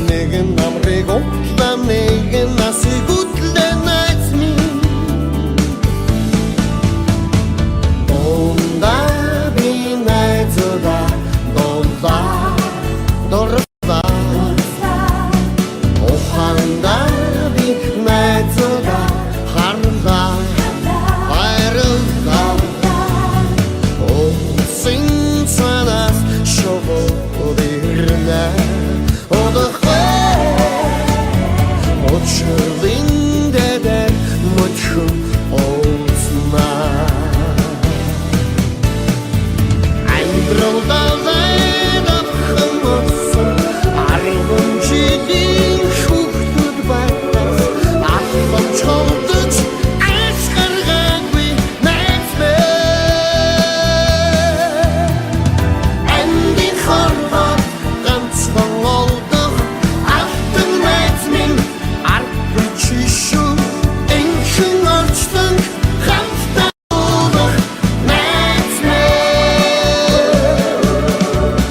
Нэгэн намрыг утлаа нэгэн насыг үтлээ найз минь Дондаа би найзуудаа дондаа дорслаа Ухаандаа би найзуудаа харлаа хайрлаа Син санаас шогоод ирлээ Surely